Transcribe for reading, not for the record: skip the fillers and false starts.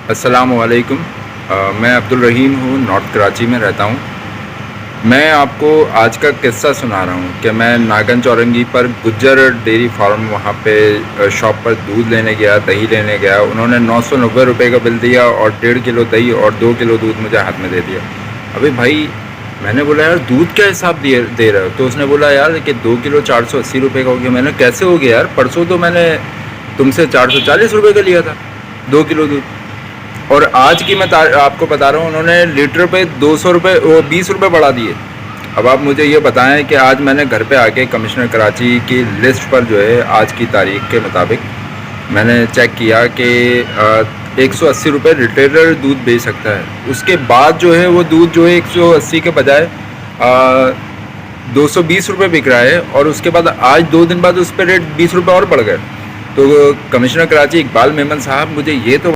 अस्सलामुअलैकुम। मैं अब्दुल रहीम हूँ, नॉर्थ कराची में रहता हूँ। मैं आपको आज का किस्सा सुना रहा हूँ कि मैं नागन चौरंगी पर गुज्जर डेयरी फार्म वहाँ पे शॉप पर दूध लेने गया, दही लेने गया। उन्होंने 990 रुपये का बिल दिया और 1.5 किलो दही और 2 किलो दूध मुझे हाथ में दे दिया। अभी भाई, मैंने बोला यार दूध क्या हिसाब दे रहे हो? तो उसने बोला यार कि 2 किलो 480 रुपये का हो गया। मैंने कैसे हो गया यार, परसों तो मैंने तुमसे 440 रुपये का लिया था 2 किलो दूध। और आज की मैं आपको बता रहा हूँ, उन्होंने लीटर पे 200 रुपये, वो 20 रुपये बढ़ा दिए। अब आप मुझे ये बताएं कि आज मैंने घर पे आके कमिश्नर कराची की लिस्ट पर जो है आज की तारीख के मुताबिक मैंने चेक किया कि 180 रुपये रिटेलर दूध बेच सकता है। उसके बाद जो है वो दूध जो है 180 के बजाय 220 रुपये बिक रहा है। और उसके बाद आज 2 दिन बाद उस पर रेट 20 रुपये और बढ़ गए। तो कमिश्नर कराची इकबाल मेमन साहब, मुझे ये तो